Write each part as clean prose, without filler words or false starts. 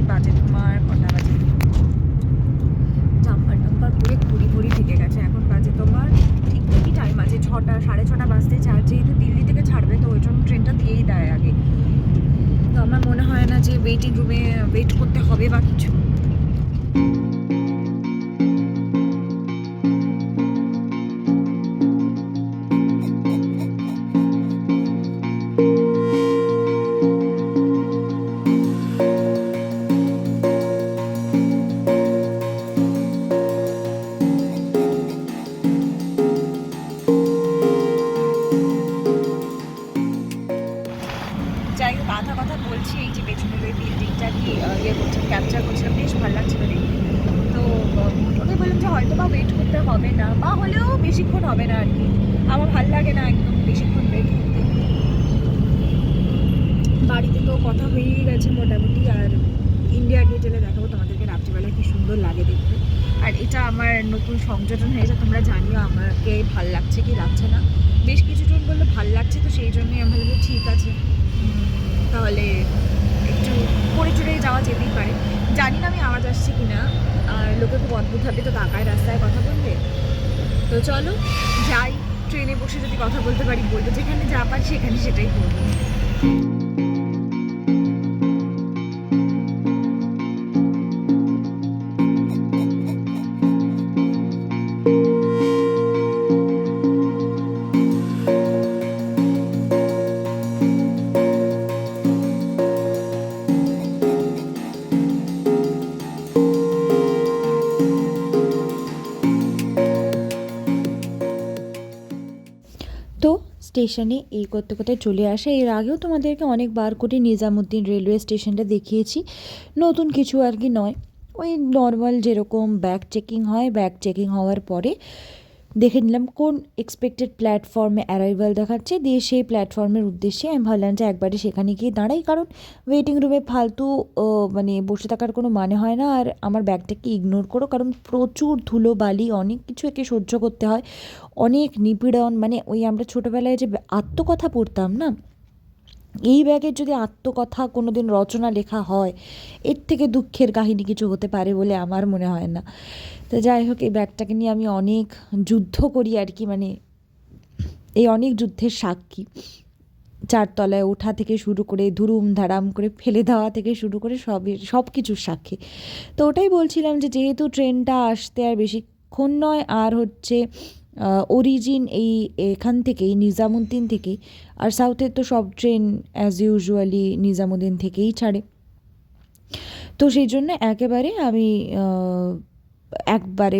বাজে তোমার কটা বাজে, জাম্পার টাম্পার পরে ঘুরি ঘুরি থেকে গেছে। এখন বাজে তোমার ঠিক ঠিকই টাইম আছে 6টা 6:30 বাজতে চার, যেহেতু দিল্লি থেকে ছাড়বে তো ওই জন্য ট্রেনটা দিয়েই দেয় আগে। তো আমার মনে হয় না যে ওয়েটিং রুমে ওয়েট করতে হবে বা কিছু। যাই হোক, আধা কথা বলছি, এই যে পেছনের ওই বিল্ডিংটা দিয়ে ইয়ে করছিলাম, ক্যাপচার করছিলাম, বেশ ভালো লাগছিল দেখতে। তো ওকে বললাম যে হয়তো বা ওয়েট করতে হবে না, বা হলেও বেশিক্ষণ হবে না আর কি। আমার ভালো লাগে না একদম বেশিক্ষণ ওয়েট করতে। বাড়িতে তো কথা হয়েই গেছে মোটামুটি, আর ইন্ডিয়া গেট এলে দেখাবো তোমাদেরকে রাত্রিবেলায় কি সুন্দর লাগে দেখতে। আর এটা আমার নতুন সংযোজন হয়েছে, তোমরা জানিও আমাকে ভাল লাগছে কি লাগছে না। বেশ কিছুজন বললে ভাল লাগছে, তো সেই জন্যই আমি বলবো ঠিক আছে, তাহলে একটু পড়ে চড়ে যাওয়া যেতেই পারে। জানি না আমি আওয়াজ আসছি কি না, আর লোকে খুব অদ্ভুত ভাবে তো তাকায় রাস্তায় কথা বলবে। তো চলো যাই, ট্রেনে বসে যদি কথা বলতে পারি বলবো, যেখানে যা পারি সেখানে সেটাই করবো। তো স্টেশনে এই করতে করতে চলে আসে। এর আগেও তোমাদেরকে অনেকবার করে নিজামুদ্দিন রেলওয়ে স্টেশনটা দেখিয়েছি, নতুন কিছু আর কি নয়। ওই নর্মাল যেরকম ব্যাগ চেকিং হয়, ব্যাগ চেকিং হওয়ার পরে দেখে নিলাম কোন এক্সপেক্টেড প্ল্যাটফর্মে অ্যারাইভাল দেখাচ্ছে, দিয়ে সেই প্ল্যাটফর্মের উদ্দেশ্যে আমি ভাবলাম যে একবারে সেখানে গিয়ে দাঁড়াই, কারণ ওয়েটিং রুমে ফালতু মানে বসে থাকার কোনো মানে হয় না। আর আমার ব্যাগটাকে ইগনোর করো, কারণ প্রচুর ধুলো বালি অনেক কিছু একে সহ্য করতে হয়, অনেক নিপীড়ন। মানে ওই আমরা ছোটোবেলায় যে আত্মকথা পড়তাম না, এই ব্যাগের যদি আত্মকথা কোনো দিন রচনা লেখা হয়, এর থেকে দুঃখের কাহিনী কিছু হতে পারে বলে আমার মনে হয় না। তো যাই হোক, এই ব্যাগটাকে নিয়ে আমি অনেক যুদ্ধ করি আর কি, মানে এই অনেক যুদ্ধের সাক্ষী। 4 তলায় ওঠা থেকে শুরু করে ধুরুম ধারাম করে ফেলে দেওয়া থেকে শুরু করে সব কিছুর সাক্ষী। তো ওটাই বলছিলাম যে যেহেতু ট্রেনটা আসতে আর বেশিক্ষণ নয়, আর হচ্ছে অরিজিন এখান থেকেই নিজামুদ্দিন থেকেই, আর সাউথের তো সব ট্রেন অ্যাজ ইউজুয়ালি নিজামুদ্দিন থেকেই ছাড়ে। তো সেই জন্য একেবারে আমি একবারে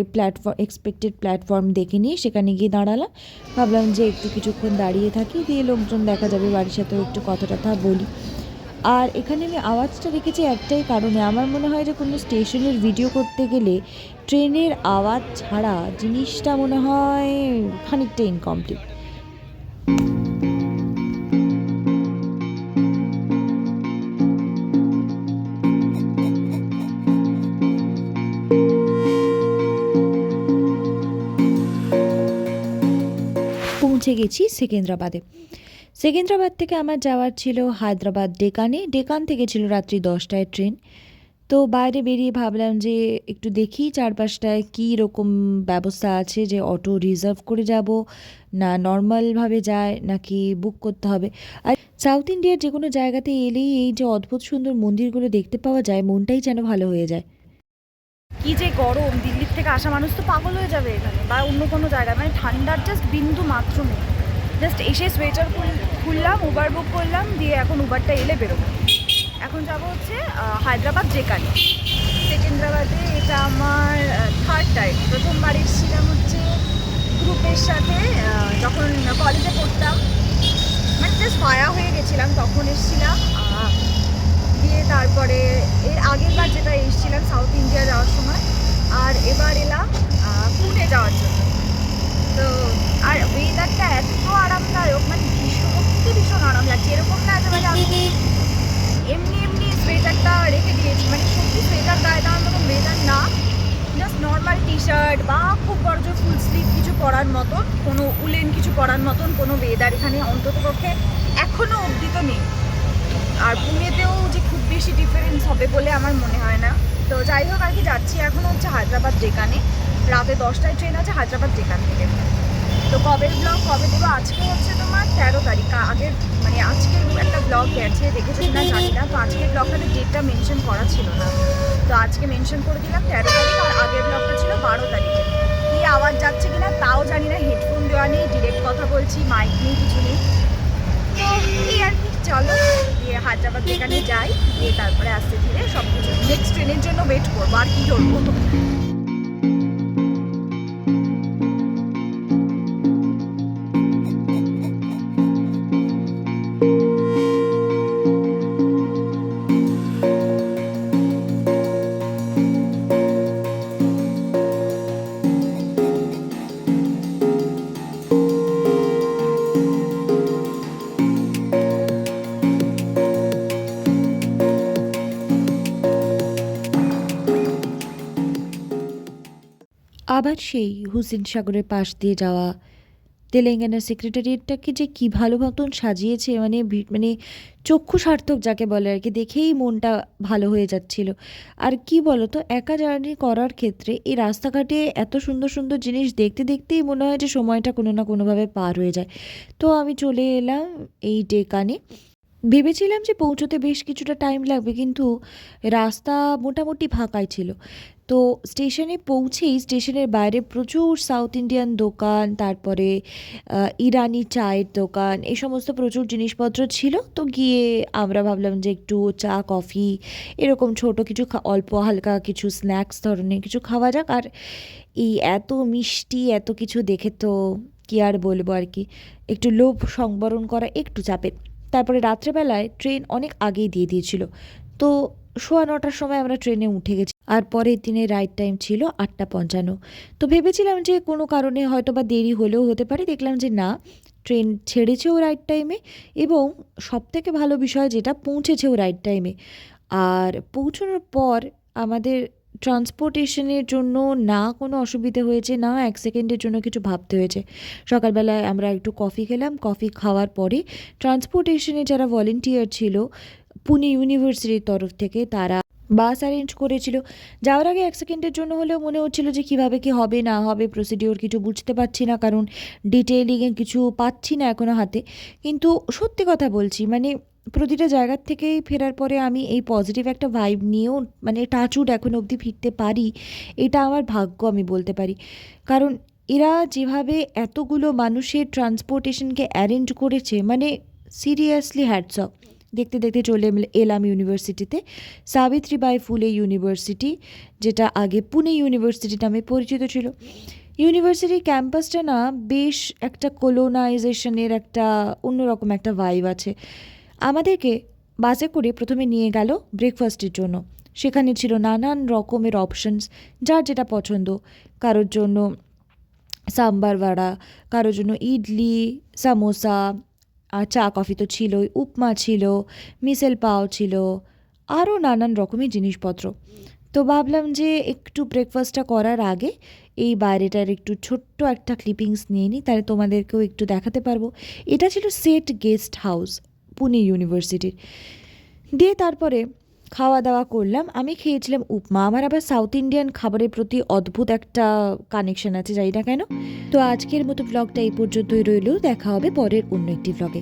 এক্সপেক্টেড প্ল্যাটফর্ম দেখে নিয়ে সেখানে গিয়ে দাঁড়ালাম। ভাবলাম যে একটু কিছুক্ষণ দাঁড়িয়ে থাকি, দিয়ে লোকজন দেখা যাবে, বাড়ির সাথেও একটু কথা টথা বলি। আর এখানে আমি আওয়াজটা রেখেছি একটাই কারণে, আমার মনে হয় যে কোনো স্টেশনের ভিডিও করতে গেলে ট্রেনের আওয়াজ ছাড়া জিনিসটা মনে হয় খানিকটা ইনকমপ্লিট। পৌঁছে গেছি সেকেন্দ্রাবাদে। সেকেন্দ্রাবাদ থেকে আমার যাওয়ার ছিল হায়দ্রাবাদ ডেকানে, ডেকান থেকে ছিল রাত্রি 10টায় ট্রেন। তো বাইরে বেরিয়ে ভাবলাম যে একটু দেখি চারপাশটায় কী রকম ব্যবস্থা আছে, যে অটো রিজার্ভ করে যাব না নর্মালভাবে যায় নাকি বুক করতে হবে। আর সাউথ ইন্ডিয়ার যে কোনো জায়গাতে এলেই এই যে অদ্ভুত সুন্দর মন্দিরগুলো দেখতে পাওয়া যায়, মনটাই যেন ভালো হয়ে যায়। কি যে গরম, দিল্লির থেকে আসা মানুষ তো পাগল হয়ে যাবে এখানে বা অন্য কোনো জায়গায়, মানে ঠান্ডার জাস্ট বিন্দু মাত্র নেই। জাস্ট এসে সোয়েটার খুললাম, উবার বুক করলাম, দিয়ে এখন উবারটা এলে বেরোবো। এখন যাবো হচ্ছে হায়দ্রাবাদ যেখানে। সেকেন্দ্রাবাদে এটা আমার থার্ড টাইম। প্রথমবার এসেছিলাম হচ্ছে গ্রুপের সাথে, যখন কলেজে পড়তাম, মানে জাস্ট ফায়া হয়ে গেছিলাম তখন এসেছিলাম। দিয়ে তারপরে এর আগের বার যেটা এসেছিলাম সাউথ ইন্ডিয়া যাওয়ার সময়, আর এবার এলাম পুনে যাওয়ার জন্য। তো আর ওয়েদারটা এত আরামদায়ক, মানে ভীষণ আরাম লাগছে। এরকম না যে মানে আমি এমনি এমনি সোয়েটারটা রেখে দিয়েছি, মানে সত্যি সোয়েটার গায়ে দেওয়ার মতো ওয়েদার না, জাস্ট নর্মাল টি শার্ট বা খুব বড় জোর ফুল স্লিভ কিছু পরার মতন, কোনো উলেন কিছু পরার মতন কোনো ওয়েদার এখানে অন্ততপক্ষে এখনও অবধি তো নেই। আর পুনেতেও যে খুব বেশি ডিফারেন্স হবে বলে আমার মনে হয় না। তো যাই হোক আর কি, যাচ্ছি এখন হচ্ছে হায়দ্রাবাদ ডেকানে। রাতে 10টায় ট্রেন আছে হায়দ্রাবাদ ডেকান থেকে। তো কবের ব্লগ কবে দেবো, আজকে হচ্ছে তোমার 13 তারিখ। আগের মানে আজকের একটা ব্লগ গেছে, দেখেছো কিনা জানি না। তো আজকের ব্লগটাতে ডেটটা মেনশন করা ছিল না, তো আজকে মেনশন করে দিলাম 13 তারিখ। আর আগের ব্লগটা ছিল 12 তারিখে। কি আওয়াজ যাচ্ছে কিনা তাও জানি না, হেডফোন দেওয়া নেই, ডিরেক্ট কথা বলছি, মাইক নেই, কিছু নেই। তো এই আর কি, চলো দিয়ে হায়দ্রাবাদ যেখানে যাই, দিয়ে তারপরে আস্তে ধীরে সব কিছু নেক্সট ট্রেনের জন্য ওয়েট করবো, আর কি করবো। আবার সেই হুসেন সাগরের পাশ দিয়ে যাওয়া তেলেঙ্গানা সেক্রেটারিয়েটটাকে যে কী ভালো মতন সাজিয়েছে, মানে চক্ষু সার্থক যাকে বলে আর কি, দেখেই মনটা ভালো হয়ে যাচ্ছিল। আর কি বলো তো, একা জার্নি করার ক্ষেত্রে এই রাস্তাঘাটে এত সুন্দর সুন্দর জিনিস দেখতে দেখতেই মনে হয় যে সময়টা কোনো না কোনোভাবে পার হয়ে যায়। তো আমি চলে এলাম এই ডেকানে। ভেবেছিলাম যে পৌঁছোতে বেশ কিছুটা টাইম লাগবে, কিন্তু রাস্তা মোটামুটি ফাঁকাই ছিল। তো স্টেশনে পৌঁছেই স্টেশনের বাইরে প্রচুর সাউথ ইন্ডিয়ান দোকান, তারপরে ইরানি চায়ের দোকান, এই সমস্ত প্রচুর জিনিসপত্র ছিল। তো গিয়ে আমরা ভাবলাম যে একটু চা কফি এরকম ছোট কিছু অল্প হালকা কিছু স্ন্যাক্স ধরনের কিছু খাওয়া যাক। আর এই এত মিষ্টি এত কিছু দেখে তো কি আর বলবো আর কি, একটু লোভ সংবরণ করা একটু চাপের। তারপরে রাত্রেবেলায় ট্রেন অনেক আগেই দিয়ে দিয়েছিল, তো 9:15টার সময় আমরা ট্রেনে উঠে গেছি। আর পরের দিনের রাইড টাইম ছিল 8:55। তো ভেবেছিলাম যে কোনো কারণে হয়তো বা দেরি হলেও হতে পারে, দেখলাম যে না, ট্রেন ছেড়েছেও রাইড টাইমে, এবং সবথেকে ভালো বিষয় যেটা, পৌঁছেছেও রাইড টাইমে। আর পৌঁছানোর পর আমাদের ট্রান্সপোর্টেশনের জন্য না কোনো অসুবিধে হয়েছে, না এক সেকেন্ডের জন্য কিছু ভাবতে হয়েছে। সকালবেলায় আমরা একটু কফি খেলাম, কফি খাওয়ার পরে ট্রান্সপোর্টেশনে যারা ভলেন্টিয়ার ছিল পুনে ইউনিভার্সিটির তরফ থেকে, তারা বাস অ্যারেঞ্জ করেছিল। যাওয়ার আগে এক সেকেন্ডের জন্য হলেও মনে হচ্ছিল যে কীভাবে কী হবে না হবে, প্রসিডিওর কিছু বুঝতে পারছি না, কারণ ডিটেইলিংয়ে কিছু পাচ্ছি না এখনও হাতে। কিন্তু সত্যি কথা বলছি, মানে প্রতিটা জায়গার থেকেই ফেরার পরে আমি এই পজিটিভ একটা ভাইব নিয়েও মানে টাচউড এখন অবধি ফিরতে পারি, এটা আমার ভাগ্য আমি বলতে পারি। কারণ এরা যেভাবে এতগুলো মানুষের ট্রান্সপোর্টেশনকে অ্যারেঞ্জ করেছে, মানে সিরিয়াসলি হ্যাটস অফ। দেখতে দেখতে চলে এলাম ইউনিভার্সিটিতে, সাবিত্রীবাই ফুলে ইউনিভার্সিটি, যেটা আগে পুনে ইউনিভার্সিটি নামে পরিচিত ছিল। ইউনিভার্সিটির ক্যাম্পাসটা না বেশ একটা কলোনাইজেশনের একটা অন্যরকম একটা ভাইব আছে। আমাদেরকে বাসে করে প্রথমে নিয়ে গেল ব্রেকফাস্টের জন্য। সেখানে ছিল নানান রকমের অপশনস, যার যেটা পছন্দ। কারোর জন্য সাম্বার বড়া, কারোর জন্য ইডলি, সামোসা, আর চা কফি তো ছিলই, উপমা ছিল, মিসেল পাও ছিল, আরও নানান রকমের জিনিসপত্র। তো ভাবলাম যে একটু ব্রেকফাস্টটা করার আগে এই বাইরেটার একটু ছোট্ট একটা ক্লিপিংস নিয়ে নিই, তাহলে তোমাদেরকেও একটু দেখাতে পারবো। এটা ছিল সেট গেস্ট হাউস পুনে ইউনিভার্সিটির। দিয়ে তারপরে খাওয়া দাওয়া করলাম। আমি খেয়েছিলাম উপমা। আমার আবার সাউথ ইন্ডিয়ান খাবারের প্রতি অদ্ভুত একটা কানেকশন আছে, জানি না কেন। তো আজকের মতো ব্লগটা এই পর্যন্তই রইল, দেখা হবে পরের অন্য একটি ব্লগে।